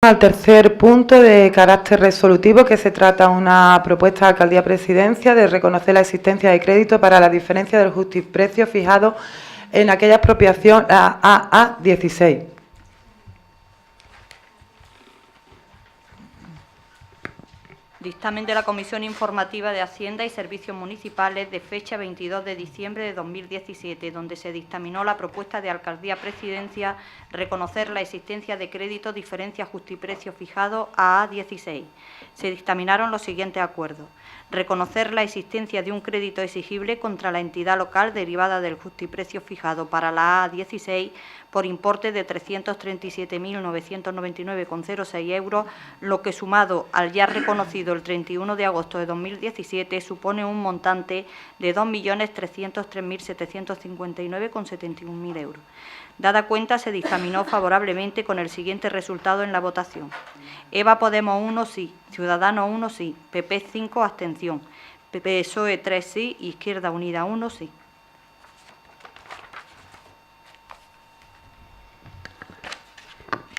Al tercer punto de carácter resolutivo, que se trata de una propuesta de Alcaldía-Presidencia de reconocer la existencia de crédito para la diferencia del justiprecio fijado en aquella expropiación AA16. Dictamen de la Comisión Informativa de Hacienda y Servicios Municipales de fecha 22 de diciembre de 2017, donde se dictaminó la propuesta de Alcaldía-Presidencia reconocer la existencia de crédito diferencia justiprecio fijado AA16. Se dictaminaron los siguientes acuerdos: reconocer la existencia de un crédito exigible contra la entidad local derivada del justiprecio fijado para la AA16 por importe de 337.999,06 euros, lo que sumado al ya reconocido el 31 de agosto de 2017 supone un montante de 2.303.759,71 euros. Dada cuenta, se dictaminó favorablemente con el siguiente resultado en la votación: EVA Podemos 1 sí, Ciudadanos 1 sí, PP 5 abstención, PSOE 3 sí, Izquierda Unida 1 sí.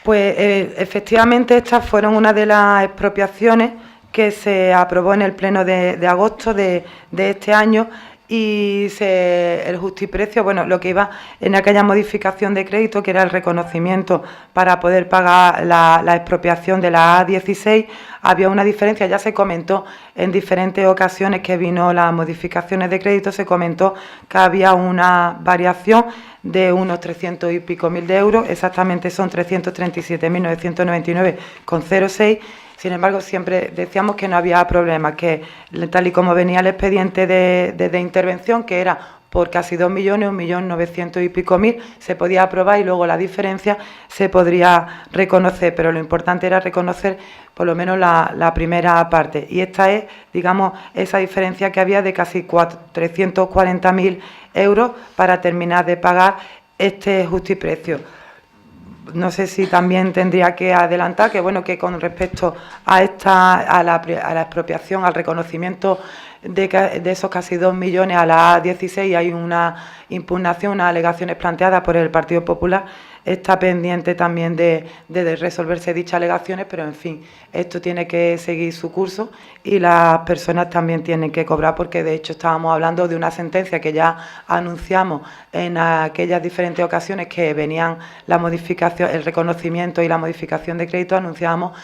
Pues efectivamente estas fueron una de las expropiaciones que se aprobó en el pleno de agosto de este año, y el justiprecio, bueno, lo que iba en aquella modificación de crédito, que era el reconocimiento para poder pagar la expropiación de la A16, había una diferencia. Ya se comentó en diferentes ocasiones que vino las modificaciones de crédito, se comentó que había una variación de unos 300 y pico mil de euros, exactamente son 337.999,06. Sin embargo, siempre decíamos que no había problema, que tal y como venía el expediente de intervención, que era por casi 2 millones, 1.900.000 y pico, se podía aprobar y luego la diferencia se podría reconocer, pero lo importante era reconocer por lo menos la primera parte. Y esta es, digamos, esa diferencia que había de casi 340.000 euros para terminar de pagar este justiprecio. No sé si también tendría que adelantar que, bueno, que con respecto a la expropiación, al reconocimiento de esos casi 2 millones a la A16, hay una impugnación, unas alegaciones planteadas por el Partido Popular. Está pendiente también de resolverse dichas alegaciones, pero en fin, esto tiene que seguir su curso y las personas también tienen que cobrar, porque de hecho estábamos hablando de una sentencia que ya anunciamos en aquellas diferentes ocasiones que venían la modificación, el reconocimiento y la modificación de crédito. Anunciábamos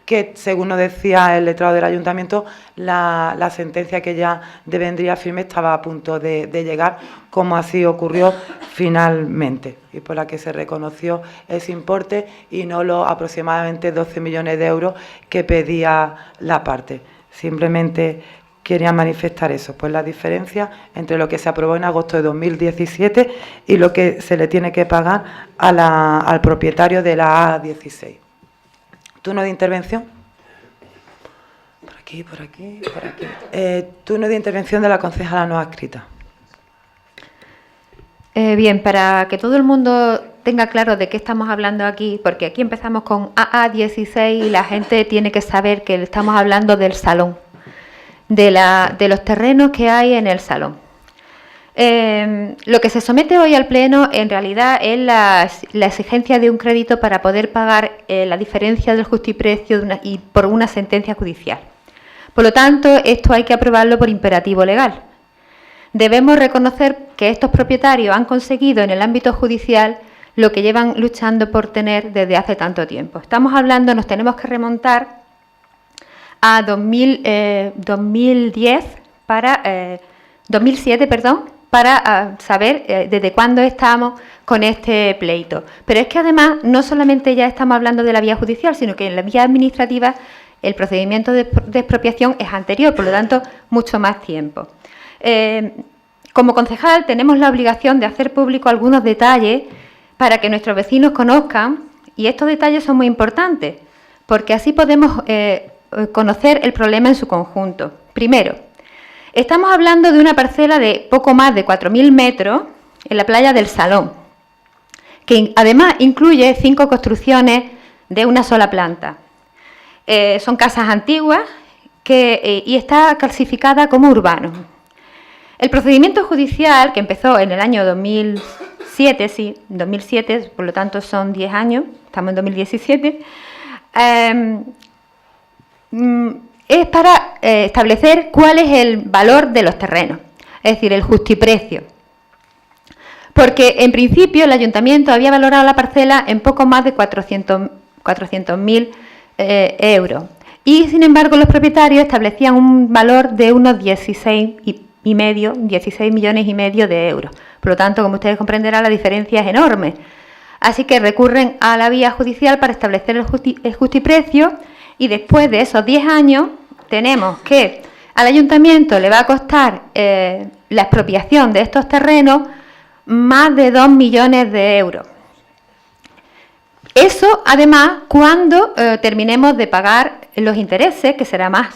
que, según nos decía el letrado del Ayuntamiento, la sentencia que ya vendría firme estaba a punto de llegar, como así ocurrió finalmente, y por la que se reconoció ese importe y no los aproximadamente 12 millones de euros que pedía la parte. Simplemente quería manifestar eso, pues la diferencia entre lo que se aprobó en agosto de 2017 y lo que se le tiene que pagar al propietario de la A16. ¿Turno de intervención? Por aquí, por aquí, por aquí. Turno de intervención de la concejala no adscrita. Bien, para que todo el mundo tenga claro de qué estamos hablando aquí, porque aquí empezamos con AA16 y la gente tiene que saber que estamos hablando del salón, de los terrenos que hay en el salón. Lo que se somete hoy al Pleno en realidad es la exigencia de un crédito para poder pagar la diferencia del justiprecio y por una sentencia judicial. Por lo tanto, esto hay que aprobarlo por imperativo legal. Debemos reconocer que estos propietarios han conseguido en el ámbito judicial lo que llevan luchando por tener desde hace tanto tiempo. Estamos hablando, nos tenemos que remontar a 2007, para saber desde cuándo estamos con este pleito. Pero es que además no solamente ya estamos hablando de la vía judicial, sino que en la vía administrativa el procedimiento de expropiación es anterior, por lo tanto, mucho más tiempo. Como concejal tenemos la obligación de hacer público algunos detalles para que nuestros vecinos conozcan, y estos detalles son muy importantes, porque así podemos conocer el problema en su conjunto. Primero, estamos hablando de una parcela de poco más de 4.000 metros en la playa del Salón, que además incluye 5 construcciones de una sola planta. Son casas antiguas y está clasificada como urbano. El procedimiento judicial, que empezó en el año 2007, por lo tanto son 10 años, estamos en 2017, es para establecer cuál es el valor de los terrenos, es decir, el justiprecio. Porque en principio el ayuntamiento había valorado la parcela en poco más de 400.000 euros. Y sin embargo los propietarios establecían un valor de unos 16 millones y medio de euros. Por lo tanto, como ustedes comprenderán, la diferencia es enorme. Así que recurren a la vía judicial para establecer el justiprecio, y después de esos 10 años tenemos que al ayuntamiento le va a costar la expropiación de estos terrenos más de 2 millones de euros. Eso, además, cuando terminemos de pagar los intereses, que será más.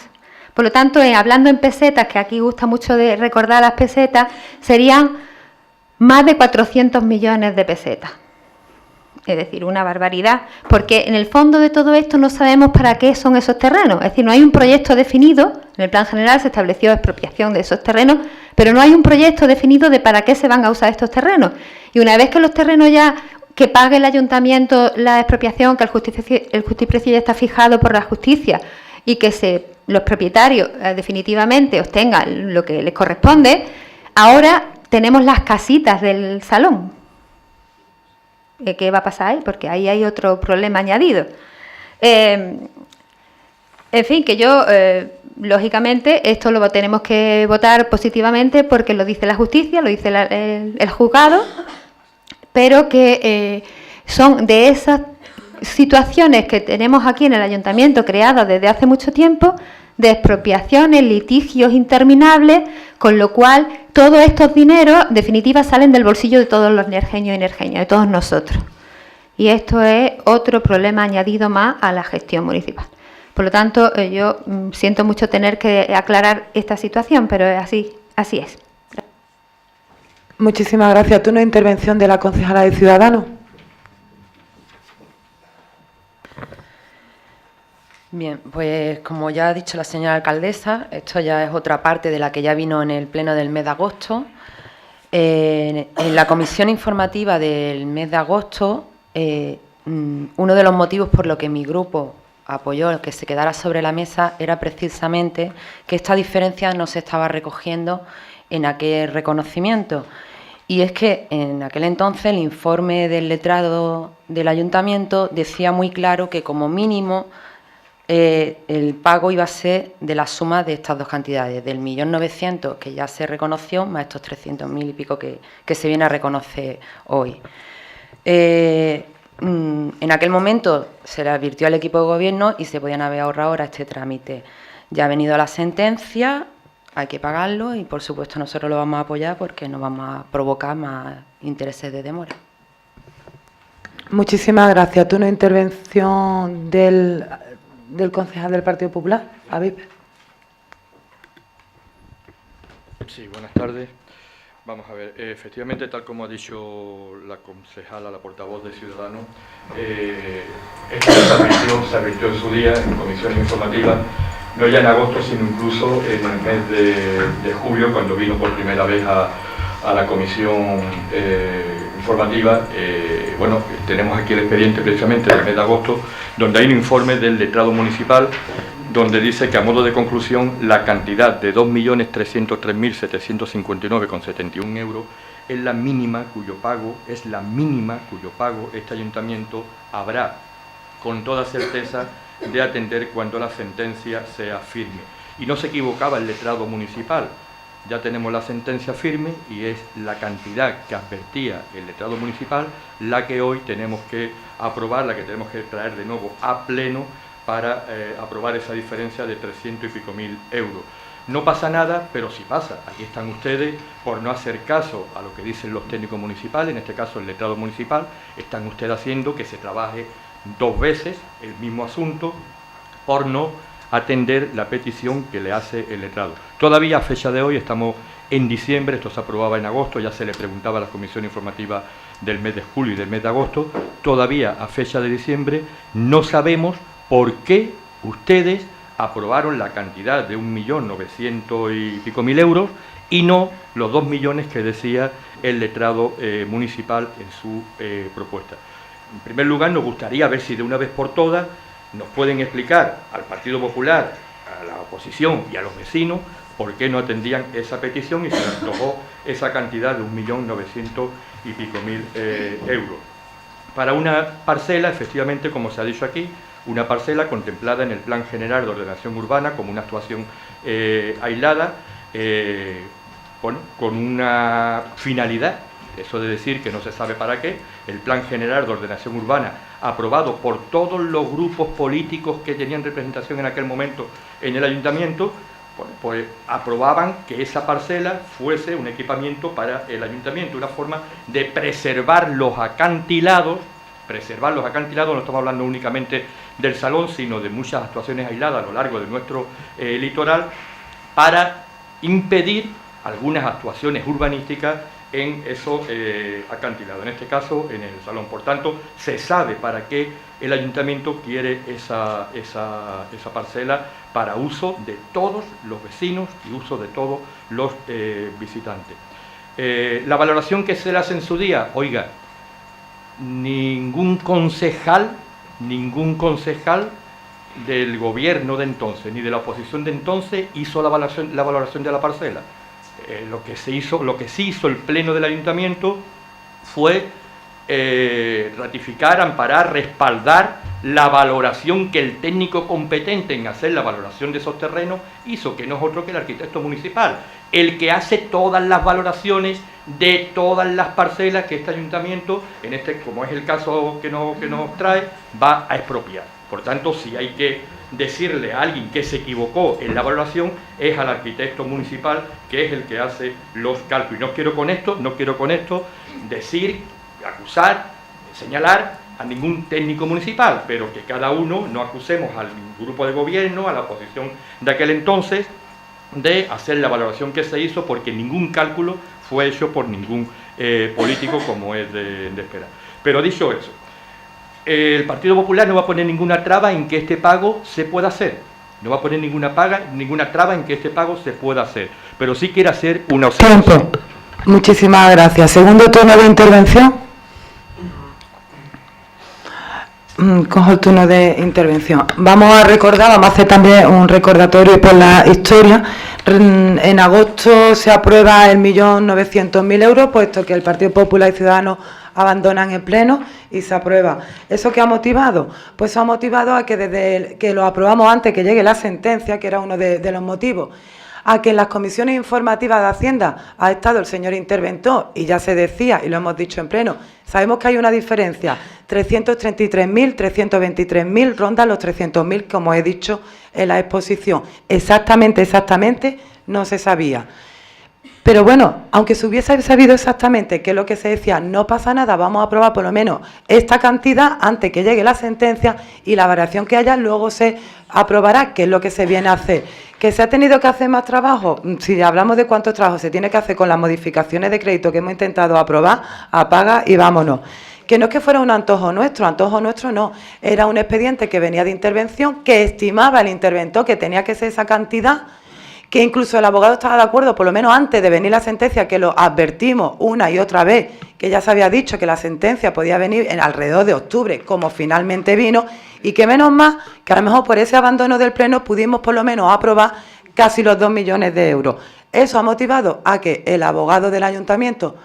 Por lo tanto, hablando en pesetas, que aquí gusta mucho de recordar las pesetas, serían más de 400 millones de pesetas. Es decir, una barbaridad, porque en el fondo de todo esto no sabemos para qué son esos terrenos. Es decir, no hay un proyecto definido. En el plan general se estableció expropiación de esos terrenos, pero no hay un proyecto definido de para qué se van a usar estos terrenos. Y una vez que los terrenos ya, que pague el ayuntamiento la expropiación, que el justiprecio ya está fijado por la justicia, y que los propietarios definitivamente obtengan lo que les corresponde, ahora tenemos las casitas del salón. ¿Qué va a pasar ahí? Porque ahí hay otro problema añadido. En fin, que yo, lógicamente, esto lo tenemos que votar positivamente porque lo dice la justicia, lo dice el juzgado, pero que son de esas situaciones que tenemos aquí en el ayuntamiento creadas desde hace mucho tiempo, de expropiaciones, litigios interminables, con lo cual todos estos dineros, en definitiva, salen del bolsillo de todos los nerjeños y nerjeñas, de todos nosotros. Y esto es otro problema añadido más a la gestión municipal. Por lo tanto, yo siento mucho tener que aclarar esta situación, pero así es. Muchísimas gracias. ¿Turno de intervención de la concejala de Ciudadanos? Bien, pues como ya ha dicho la señora alcaldesa, esto ya es otra parte de la que ya vino en el pleno del mes de agosto. En la comisión informativa del mes de agosto, uno de los motivos por lo que mi grupo apoyó que se quedara sobre la mesa era precisamente que esta diferencia no se estaba recogiendo en aquel reconocimiento. Y es que en aquel entonces el informe del letrado del ayuntamiento decía muy claro que como mínimo el pago iba a ser de la suma de estas dos cantidades, del 1.900.000 que ya se reconoció, más estos 300.000 y pico que se viene a reconocer hoy. En aquel momento se le advirtió al equipo de gobierno y se podían haber ahorrado ahora este trámite. Ya ha venido la sentencia, hay que pagarlo y, por supuesto, nosotros lo vamos a apoyar porque no vamos a provocar más intereses de demora. Muchísimas gracias. ¿Turno de intervención del concejal del Partido Popular, Aviv? Sí, buenas tardes. Vamos a ver, efectivamente, tal como ha dicho la concejala, la portavoz de Ciudadanos, esto se advirtió en su día en comisiones informativas, no ya en agosto, sino incluso en el mes de julio, cuando vino por primera vez a la comisión informativa. Bueno, tenemos aquí el expediente precisamente del mes de agosto, donde hay un informe del letrado municipal, donde dice que a modo de conclusión la cantidad de 2.303.759,71 euros es la mínima cuyo pago este ayuntamiento habrá con toda certeza de atender cuando la sentencia sea firme. Y no se equivocaba el letrado municipal, ya tenemos la sentencia firme y es la cantidad que advertía el letrado municipal la que hoy tenemos que aprobar, la que tenemos que traer de nuevo a pleno para aprobar esa diferencia de 300 y pico mil euros. No pasa nada, pero sí pasa. Aquí están ustedes por no hacer caso a lo que dicen los técnicos municipales, en este caso el letrado municipal, están ustedes haciendo que se trabaje dos veces el mismo asunto por no atender la petición que le hace el letrado. Todavía a fecha de hoy estamos en diciembre, esto se aprobaba en agosto, ya se le preguntaba a la comisión informativa del mes de julio y del mes de agosto, todavía a fecha de diciembre no sabemos por qué ustedes aprobaron la cantidad de 1.900.000 y pico euros y no los 2 millones que decía el letrado municipal en su propuesta. En primer lugar, nos gustaría ver si de una vez por todas nos pueden explicar al Partido Popular, a la oposición y a los vecinos por qué no atendían esa petición y se les antojó esa cantidad de 1.900.000 y pico euros. Para una parcela, efectivamente, como se ha dicho aquí, una parcela contemplada en el Plan General de Ordenación Urbana como una actuación aislada, con una finalidad, eso de decir que no se sabe para qué. El Plan General de Ordenación Urbana, aprobado por todos los grupos políticos que tenían representación en aquel momento en el ayuntamiento, pues aprobaban que esa parcela fuese un equipamiento para el ayuntamiento, una forma de preservar los acantilados. No estamos hablando únicamente del Salón, sino de muchas actuaciones aisladas a lo largo de nuestro litoral, para impedir algunas actuaciones urbanísticas en esos acantilados, en este caso en el Salón. Por tanto, se sabe para qué el ayuntamiento quiere esa parcela, para uso de todos los vecinos y uso de todos los visitantes. La valoración que se le hace en su día, oiga, ningún concejal del gobierno de entonces, ni de la oposición de entonces, hizo la valoración de la parcela. Lo que sí hizo el Pleno del Ayuntamiento fue ratificar, amparar, respaldar la valoración que el técnico competente en hacer la valoración de esos terrenos hizo, que no es otro que el arquitecto municipal, el que hace todas las valoraciones de todas las parcelas que este ayuntamiento, como es el caso que nos trae, va a expropiar. Por tanto, si hay que decirle a alguien que se equivocó en la valoración, es al arquitecto municipal, que es el que hace los cálculos. Y no quiero con esto decir, acusar, señalar a ningún técnico municipal, pero que cada uno no acusemos al grupo de gobierno, a la oposición de aquel entonces, de hacer la valoración que se hizo, porque ningún cálculo fue hecho por ningún político, como es de esperar. Pero dicho eso, el Partido Popular no va a poner ninguna traba en que este pago se pueda hacer. No va a poner ninguna traba en que este pago se pueda hacer. Pero sí quiere hacer una observación. Tiempo. Muchísimas gracias. Segundo turno de intervención. Cojo el turno de intervención. Vamos a hacer también un recordatorio por la historia. En agosto se aprueba el 1.900.000 euros, puesto que el Partido Popular y Ciudadanos abandonan el Pleno y se aprueba. ¿Eso qué ha motivado? Pues ha motivado a que desde que lo aprobamos antes que llegue la sentencia, que era uno de los motivos, a que en las comisiones informativas de Hacienda ha estado el señor interventor, y ya se decía, y lo hemos dicho en Pleno, sabemos que hay una diferencia, 333.000, 323.000, rondan los 300.000, como he dicho en la exposición. Exactamente, no se sabía. Pero bueno, aunque se hubiese sabido exactamente qué es lo que se decía, no pasa nada, vamos a aprobar por lo menos esta cantidad antes que llegue la sentencia, y la variación que haya luego se aprobará, que es lo que se viene a hacer. ¿Que se ha tenido que hacer más trabajo? Si hablamos de cuánto trabajo se tiene que hacer con las modificaciones de crédito que hemos intentado aprobar, apaga y vámonos. Que no es que fuera un antojo nuestro no, era un expediente que venía de intervención, que estimaba el interventor que tenía que ser esa cantidad, que incluso el abogado estaba de acuerdo, por lo menos antes de venir la sentencia, que lo advertimos una y otra vez, que ya se había dicho que la sentencia podía venir en alrededor de octubre, como finalmente vino, y que menos más, que a lo mejor por ese abandono del Pleno pudimos por lo menos aprobar casi los 2 millones de euros. Eso ha motivado a que el abogado del ayuntamiento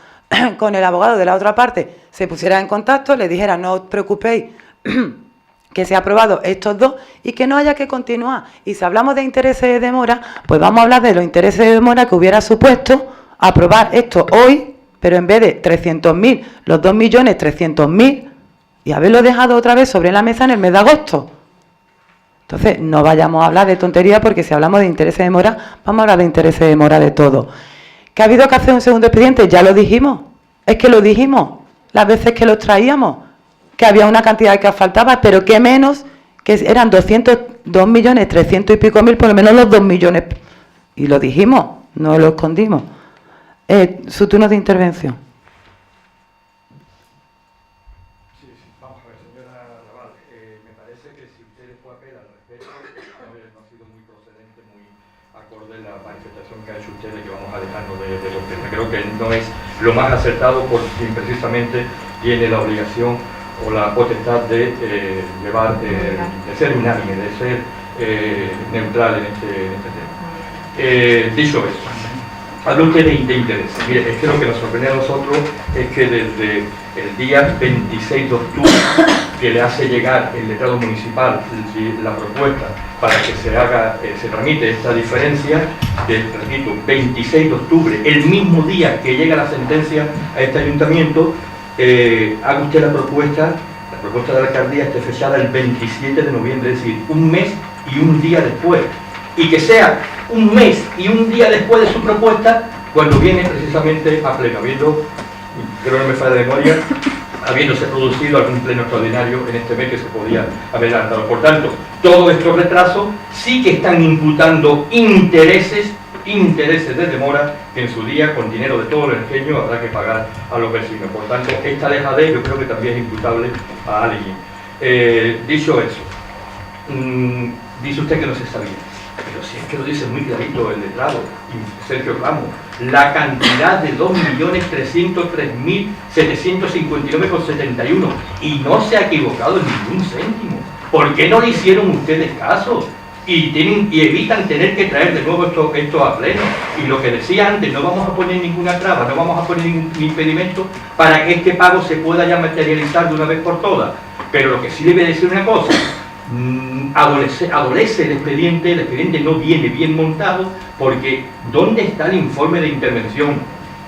con el abogado de la otra parte se pusiera en contacto, le dijera no os preocupéis, que se ha aprobado estos dos y que no haya que continuar. Y si hablamos de intereses de demora, pues vamos a hablar de los intereses de demora que hubiera supuesto aprobar esto hoy, pero en vez de 300.000, los 2.300.000, y haberlo dejado otra vez sobre la mesa en el mes de agosto. Entonces, no vayamos a hablar de tontería, porque si hablamos de intereses de demora, vamos a hablar de intereses de demora de todo. ¿Que ha habido que hacer un segundo expediente? Ya lo dijimos. Es que lo dijimos las veces que los traíamos, que había una cantidad que faltaba, pero que menos, que eran 2.300.000 y pico mil, por lo menos los 2 millones. Y lo dijimos, no lo escondimos. Su turno de intervención. Sí, vamos a ver, señora Raval, me parece que si usted después apela al respeto, no ha sido muy procedente, muy acorde la manifestación que ha hecho usted de que vamos a dejarnos de los temas. Creo que no es lo más acertado por quien precisamente tiene la obligación o la potestad de de ser unánime, de ser neutral en este tema. Dicho eso, habla usted de interés. Mire, es que lo que nos sorprende a nosotros es que desde el día 26 de octubre, que le hace llegar el letrado municipal la propuesta para que se tramite esta diferencia, repito, 26 de octubre, el mismo día que llega la sentencia a este ayuntamiento, haga usted la propuesta de la alcaldía esté fechada el 27 de noviembre, es decir, un mes y un día después, y que sea un mes y un día después de su propuesta cuando viene precisamente a pleno, creo que no me falla de memoria, habiéndose producido algún pleno extraordinario en este mes que se podía haber adelantado. Por tanto, todos estos retrasos sí que están imputando intereses de demora que en su día, con dinero de todos los ingenieros, habrá que pagar a los vecinos. Por tanto, esta dejadez yo creo que también es imputable a alguien. Dicho eso, dice usted que no se sabía, pero si es que lo dice muy clarito el letrado, Sergio Ramos, la cantidad de 2.303.759,71, y no se ha equivocado en ningún céntimo. ¿Por qué no le hicieron ustedes caso? Y evitan tener que traer de nuevo esto a pleno. Y lo que decía antes, no vamos a poner ninguna traba, no vamos a poner ningún impedimento para que este pago se pueda ya materializar de una vez por todas. Pero lo que sí le voy a decir una cosa, adolece el expediente no viene bien montado, porque ¿dónde está el informe de intervención?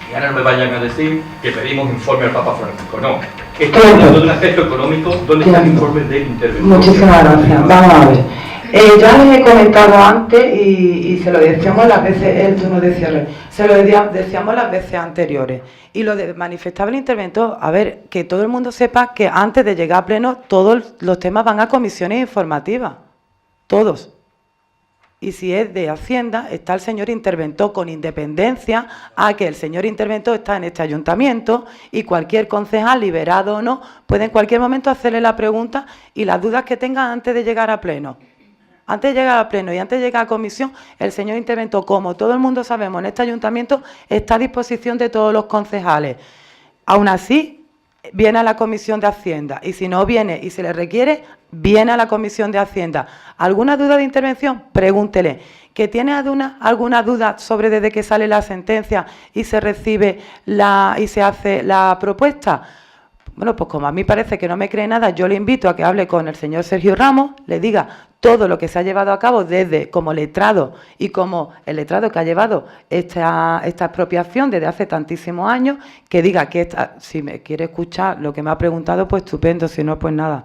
Y ahora no me vayan a decir que pedimos informe al Papa Francisco, no. Estamos hablando de un aspecto económico, ¿dónde está el informe de intervención? Muchísimas gracias. Vamos a ver. Ya les he comentado antes y se lo decíamos las veces, el turno de cierre, se lo decíamos las veces anteriores. Y lo de manifestaba el interventor, a ver, que todo el mundo sepa que antes de llegar a pleno todos los temas van a comisiones informativas, todos. Y si es de Hacienda, está el señor interventor con independencia a que el señor interventor está en este ayuntamiento y cualquier concejal, liberado o no, puede en cualquier momento hacerle la pregunta y las dudas que tenga antes de llegar a pleno. Antes de llegar a pleno y antes de llegar a comisión, el señor interventor, como todo el mundo sabemos, en este ayuntamiento está a disposición de todos los concejales. Aún así, viene a la comisión de Hacienda y si no viene y se le requiere, viene a la comisión de Hacienda. ¿Alguna duda de intervención? Pregúntele. ¿Que tiene alguna duda sobre desde que sale la sentencia y se recibe y se hace la propuesta? Bueno, pues como a mí parece que no me cree nada, yo le invito a que hable con el señor Sergio Ramos, le diga todo lo que se ha llevado a cabo desde como letrado y como el letrado que ha llevado esta expropiación desde hace tantísimos años, que diga que si me quiere escuchar lo que me ha preguntado, pues estupendo, si no, pues nada.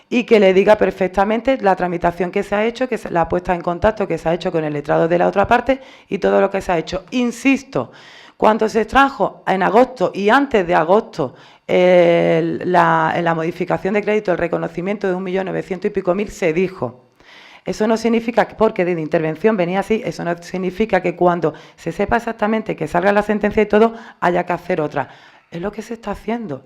Y que le diga perfectamente la tramitación que se ha hecho, que la puesta en contacto que se ha hecho con el letrado de la otra parte y todo lo que se ha hecho. Insisto, cuando se extrajo en agosto y antes de agosto en la modificación de crédito, el reconocimiento de 1.900.000 y pico, se dijo. Eso no significa, porque de intervención venía así, eso no significa que cuando se sepa exactamente que salga la sentencia y todo, haya que hacer otra. Es lo que se está haciendo.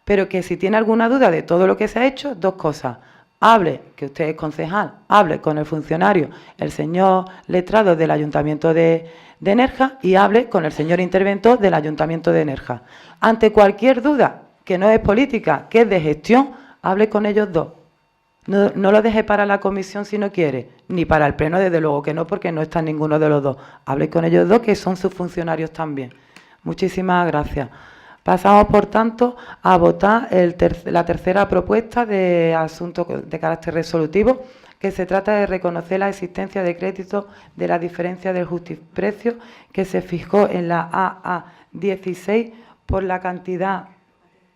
Pero que si tiene alguna duda de todo lo que se ha hecho, dos cosas. Hable, que usted es concejal, hable con el funcionario, el señor letrado del Ayuntamiento de Nerja, y hable con el señor interventor del Ayuntamiento de Nerja. Ante cualquier duda, que no es política, que es de gestión, hable con ellos dos. No lo deje para la comisión si no quiere, ni para el pleno, desde luego que no, porque no está ninguno de los dos. Hable con ellos dos, que son sus funcionarios también. Muchísimas gracias. Pasamos, por tanto, a votar la tercera propuesta de asunto de carácter resolutivo, que se trata de reconocer la existencia de crédito de la diferencia del justiprecio que se fijó en la AA16 por la cantidad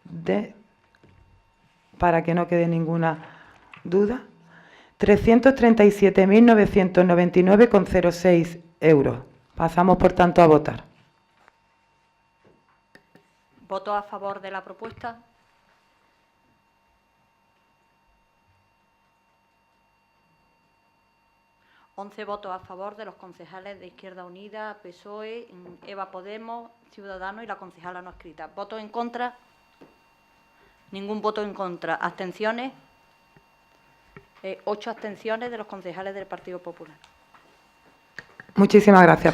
de, para que no quede ninguna duda, 337.999,06 euros. Pasamos, por tanto, a votar. ¿Voto a favor de la propuesta? ¿11 votos a favor de los concejales de Izquierda Unida, PSOE, EVA Podemos, Ciudadanos y la concejala no escrita? ¿Votos en contra? Ningún voto en contra. ¿Abstenciones? 8 abstenciones de los concejales del Partido Popular. Muchísimas gracias.